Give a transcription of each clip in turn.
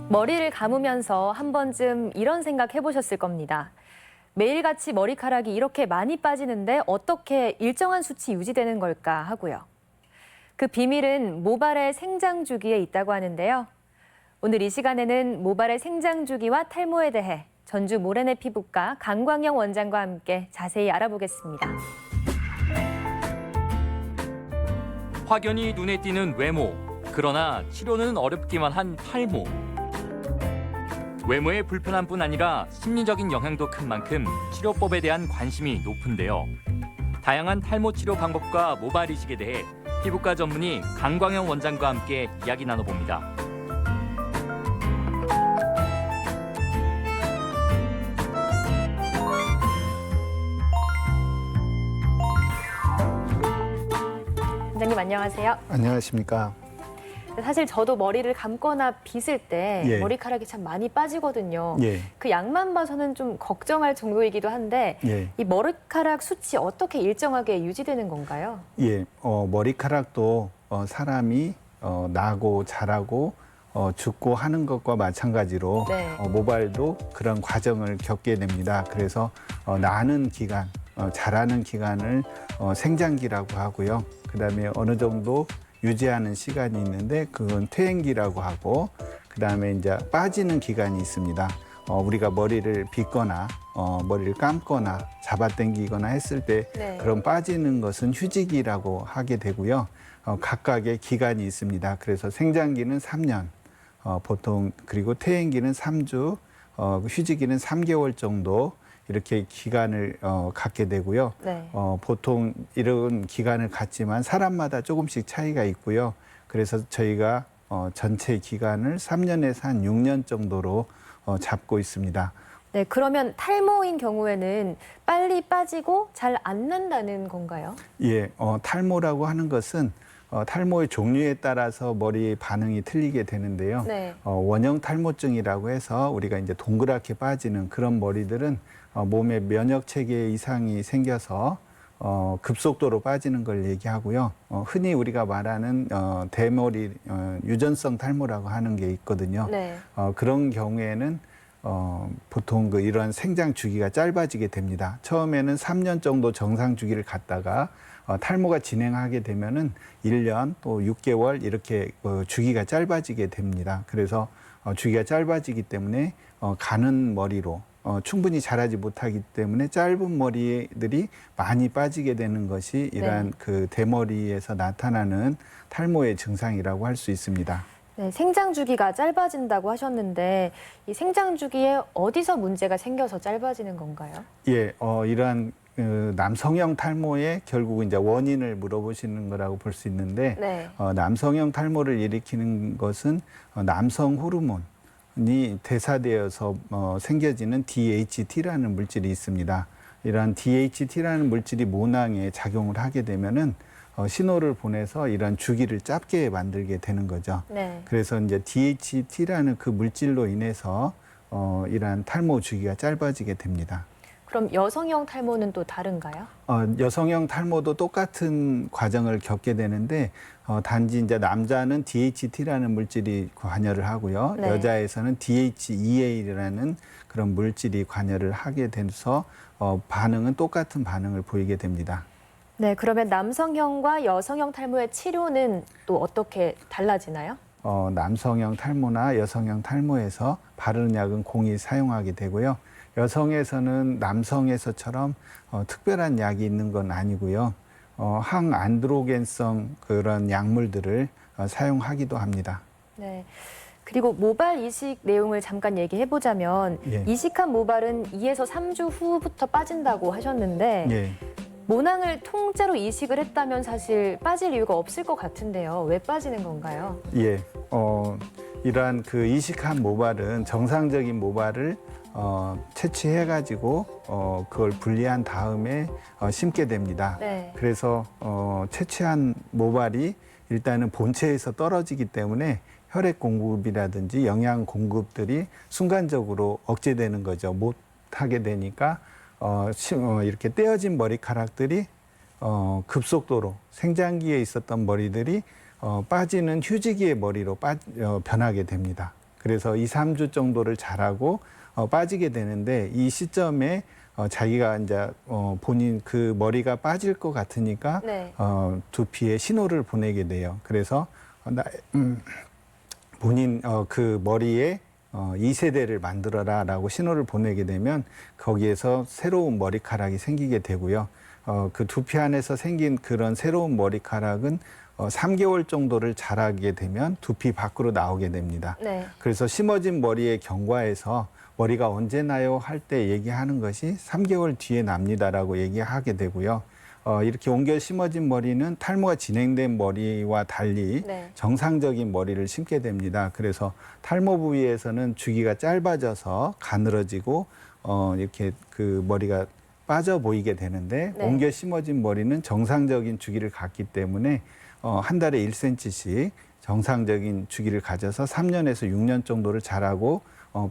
머리를 감으면서 한 번쯤 이런 생각 해보셨을 겁니다. 매일같이 머리카락이 이렇게 많이 빠지는데 어떻게 일정한 수치 유지되는 걸까 하고요. 그 비밀은 모발의 생장 주기에 있다고 하는데요. 오늘 이 시간에는 모발의 생장 주기와 탈모에 대해 전주 모래내 피부과 강광영 원장과 함께 자세히 알아보겠습니다. 확연히 눈에 띄는 외모, 그러나 치료는 어렵기만 한 탈모. 외모의 불편함뿐 아니라 심리적인 영향도 큰 만큼 치료법에 대한 관심이 높은데요. 다양한 탈모 치료 방법과 모발 이식에 대해 피부과 전문의 강광영 원장과 함께 이야기 나눠봅니다. 원장님 안녕하세요. 안녕하십니까. 사실 저도 머리를 감거나 빗을 때 예. 머리카락이 참 많이 빠지거든요. 예. 그 양만 봐서는 좀 걱정할 정도이기도 한데 예. 이 머리카락 수치 어떻게 일정하게 유지되는 건가요? 예. 머리카락도 사람이 나고 자라고 죽고 하는 것과 마찬가지로 네. 모발도 그런 과정을 겪게 됩니다. 그래서 나는 기간, 자라는 기간을 생장기라고 하고요. 그다음에 어느 정도 유지하는 시간이 있는데 그건 퇴행기라고 하고, 그다음에 이제 빠지는 기간이 있습니다. 우리가 머리를 빗거나 머리를 감거나 잡아당기거나 했을 때 네. 그런 빠지는 것은 휴지기라고 하게 되고요. 각각의 기간이 있습니다. 그래서 생장기는 3년, 보통, 그리고 퇴행기는 3주, 휴지기는 3개월 정도 이렇게 기간을 갖게 되고요. 네. 보통 이런 기간을 갖지만 사람마다 조금씩 차이가 있고요. 그래서 저희가 전체 기간을 3년에서 한 6년 정도로 잡고 있습니다. 네, 그러면 탈모인 경우에는 빨리 빠지고 잘 안 난다는 건가요? 예, 탈모라고 하는 것은 탈모의 종류에 따라서 머리의 반응이 틀리게 되는데요. 네. 원형 탈모증이라고 해서 우리가 이제 동그랗게 빠지는 그런 머리들은 몸에 면역 체계 이상이 생겨서 급속도로 빠지는 걸 얘기하고요. 흔히 우리가 말하는 대머리 유전성 탈모라고 하는 게 있거든요. 네. 그런 경우에는 보통 이러한 생장 주기가 짧아지게 됩니다. 처음에는 3년 정도 정상 주기를 갖다가 탈모가 진행하게 되면은 1년 또 6개월 이렇게 주기가 짧아지게 됩니다. 그래서 주기가 짧아지기 때문에 가는 머리로 충분히 자라지 못하기 때문에 짧은 머리들이 많이 빠지게 되는 것이 이러한 그 대머리에서 나타나는 탈모의 증상이라고 할 수 있습니다. 네, 생장 주기가 짧아진다고 하셨는데 이 생장 주기에 어디서 문제가 생겨서 짧아지는 건가요? 예, 이러한 남성형 탈모의 결국 이제 원인을 물어보시는 거라고 볼 수 있는데, 네. 남성형 탈모를 일으키는 것은 남성 호르몬이 대사되어서 생겨지는 DHT라는 물질이 있습니다. 이러한 DHT라는 물질이 모낭에 작용을 하게 되면은 신호를 보내서 이런 주기를 짧게 만들게 되는 거죠. 네. 그래서 이제 DHT라는 그 물질로 인해서 이러한 탈모 주기가 짧아지게 됩니다. 그럼 여성형 탈모는 또 다른가요? 여성형 탈모도 똑같은 과정을 겪게 되는데 단지 이제 남자는 DHT라는 물질이 관여를 하고요. 네. 여자에서는 DHEA라는 그런 물질이 관여를 하게 돼서 반응은 똑같은 반응을 보이게 됩니다. 네, 그러면 남성형과 여성형 탈모의 치료는 또 어떻게 달라지나요? 남성형 탈모나 여성형 탈모에서 바르는 약은 공이 사용하게 되고요. 여성에서는 남성에서처럼 특별한 약이 있는 건 아니고요. 항안드로겐성 그런 약물들을 사용하기도 합니다. 네. 그리고 모발 이식 내용을 잠깐 얘기해 보자면 예. 이식한 모발은 2에서 3주 후부터 빠진다고 하셨는데 예. 모낭을 통째로 이식을 했다면 사실 빠질 이유가 없을 것 같은데요. 왜 빠지는 건가요? 예. 이러한 그 이식한 모발은 정상적인 모발을 채취해가지고 그걸 분리한 다음에 심게 됩니다. 네. 그래서 채취한 모발이 일단은 본체에서 떨어지기 때문에 혈액 공급이라든지 영양 공급들이 순간적으로 억제되는 거죠. 못하게 되니까 이렇게 떼어진 머리카락들이 급속도로 생장기에 있었던 머리들이 빠지는 휴지기의 머리로 변하게 됩니다. 그래서 2, 3주 정도를 자라고 빠지게 되는데 이 시점에 자기가 이제 본인 그 머리가 빠질 것 같으니까 네. 두피에 신호를 보내게 돼요. 그래서 본인 그 머리에 2세대를 만들어라라고 신호를 보내게 되면 거기에서 새로운 머리카락이 생기게 되고요. 그 두피 안에서 생긴 그런 새로운 머리카락은 3개월 정도를 자라게 되면 두피 밖으로 나오게 됩니다. 네. 그래서 심어진 머리의 경과에서 머리가 언제 나요 할 때 얘기하는 것이 3개월 뒤에 납니다라고 얘기하게 되고요. 이렇게 옮겨 심어진 머리는 탈모가 진행된 머리와 달리 네. 정상적인 머리를 심게 됩니다. 그래서 탈모 부위에서는 주기가 짧아져서 가늘어지고 이렇게 그 머리가 빠져 보이게 되는데 네. 옮겨 심어진 머리는 정상적인 주기를 갖기 때문에 한 달에 1cm씩 정상적인 주기를 가져서 3년에서 6년 정도를 자라고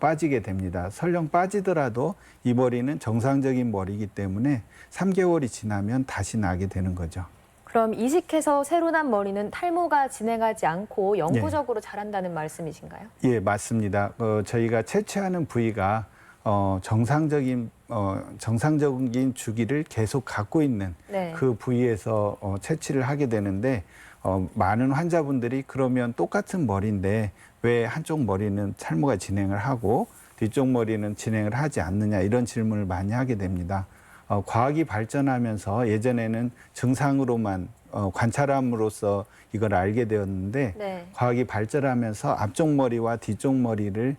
빠지게 됩니다. 설령 빠지더라도 이 머리는 정상적인 머리이기 때문에 3개월이 지나면 다시 나게 되는 거죠. 그럼 이식해서 새로 난 머리는 탈모가 진행하지 않고 영구적으로 자란다는 말씀이신가요? 예, 맞습니다. 저희가 채취하는 부위가 정상적인 주기를 계속 갖고 있는 네. 그 부위에서 채취를 하게 되는데 많은 환자분들이 그러면 똑같은 머리인데 왜 한쪽 머리는 탈모가 진행을 하고 뒤쪽 머리는 진행을 하지 않느냐 이런 질문을 많이 하게 됩니다. 과학이 발전하면서 예전에는 증상으로만 관찰함으로써 이걸 알게 되었는데 네. 과학이 발전하면서 앞쪽 머리와 뒤쪽 머리를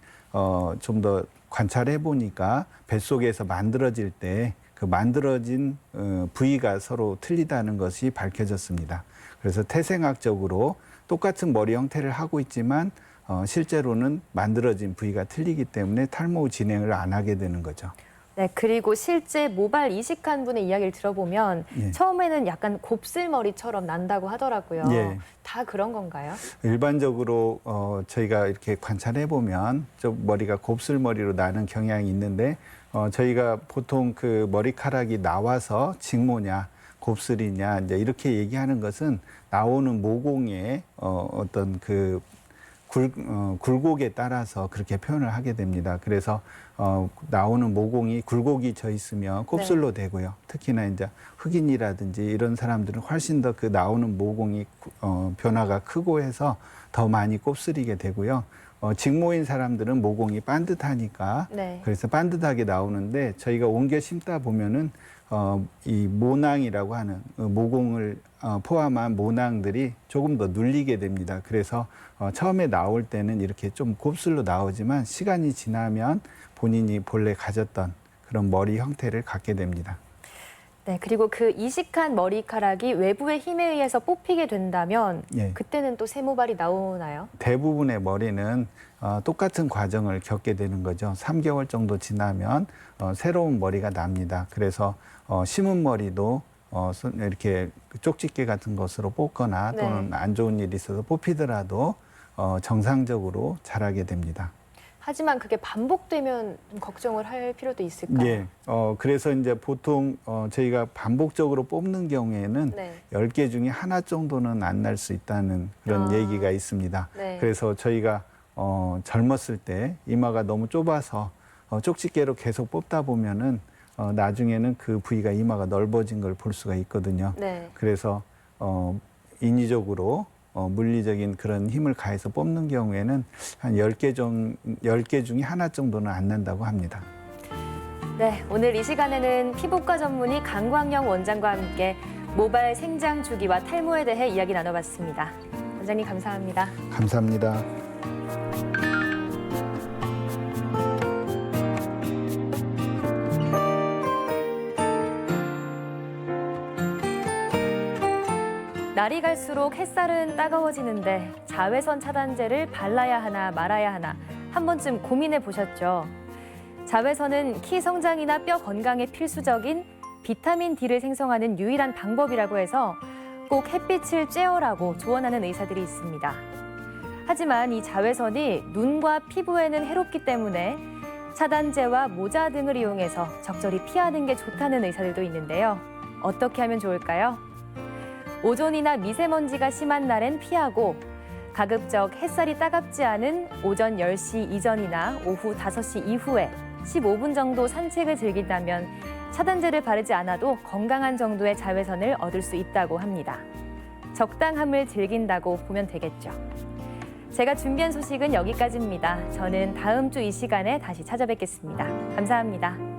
좀 더 관찰해 보니까 뱃속에서 만들어질 때 그 만들어진 부위가 서로 틀리다는 것이 밝혀졌습니다. 그래서 태생학적으로 똑같은 머리 형태를 하고 있지만 실제로는 만들어진 부위가 틀리기 때문에 탈모 진행을 안 하게 되는 거죠. 네, 그리고 실제 모발 이식한 분의 이야기를 들어보면 예. 처음에는 약간 곱슬머리처럼 난다고 하더라고요. 예. 다 그런 건가요? 일반적으로 저희가 이렇게 관찰해 보면 좀 머리가 곱슬머리로 나는 경향이 있는데 저희가 보통 그 머리카락이 나와서 직모냐 곱슬이냐 이제 이렇게 얘기하는 것은 나오는 모공의 어떤 그 굴곡에 따라서 그렇게 표현을 하게 됩니다. 그래서 나오는 모공이 굴곡이 져 있으면 곱슬로 되고요. 특히나 이제 흑인이라든지 이런 사람들은 훨씬 더 그 나오는 모공이 변화가 크고 해서 더 많이 곱슬이게 되고요. 직모인 사람들은 모공이 반듯하니까 네. 그래서 반듯하게 나오는데 저희가 옮겨 심다 보면은 이 모낭이라고 하는 모공을 포함한 모낭들이 조금 더 눌리게 됩니다. 그래서 처음에 나올 때는 이렇게 좀 곱슬로 나오지만 시간이 지나면 본인이 본래 가졌던 그런 머리 형태를 갖게 됩니다. 네, 그리고 그 이식한 머리카락이 외부의 힘에 의해서 뽑히게 된다면 예. 그때는 또 새 모발이 나오나요? 대부분의 머리는 똑같은 과정을 겪게 되는 거죠. 3개월 정도 지나면 새로운 머리가 납니다. 그래서 심은 머리도 이렇게 쪽집게 같은 것으로 뽑거나 네. 또는 안 좋은 일이 있어서 뽑히더라도 정상적으로 자라게 됩니다. 하지만 그게 반복되면 좀 걱정을 할 필요도 있을까요? 예. 그래서 이제 보통 저희가 반복적으로 뽑는 경우에는 네. 10개 중에 하나 정도는 안 날 수 있다는 그런 얘기가 있습니다. 네. 그래서 저희가 젊었을 때 이마가 너무 좁아서 쪽집게로 계속 뽑다 보면은 나중에는 그 부위가 이마가 넓어진 걸 볼 수가 있거든요. 네. 그래서 인위적으로 물리적인 그런 힘을 가해서 뽑는 경우에는 한 10개 중에 하나 정도는 안 난다고 합니다. 네, 오늘 이 시간에는 피부과 전문의 강광영 원장과 함께 모발 생장 주기와 탈모에 대해 이야기 나눠봤습니다. 원장님 감사합니다. 감사합니다. 날이 갈수록 햇살은 따가워지는데 자외선 차단제를 발라야 하나 말아야 하나 한 번쯤 고민해 보셨죠? 자외선은 키 성장이나 뼈 건강에 필수적인 비타민 D를 생성하는 유일한 방법이라고 해서 꼭 햇빛을 쬐어라고 조언하는 의사들이 있습니다. 하지만 이 자외선이 눈과 피부에는 해롭기 때문에 차단제와 모자 등을 이용해서 적절히 피하는 게 좋다는 의사들도 있는데요. 어떻게 하면 좋을까요? 오존이나 미세먼지가 심한 날엔 피하고 가급적 햇살이 따갑지 않은 오전 10시 이전이나 오후 5시 이후에 15분 정도 산책을 즐긴다면 차단제를 바르지 않아도 건강한 정도의 자외선을 얻을 수 있다고 합니다. 적당함을 즐긴다고 보면 되겠죠. 제가 준비한 소식은 여기까지입니다. 저는 다음 주 이 시간에 다시 찾아뵙겠습니다. 감사합니다.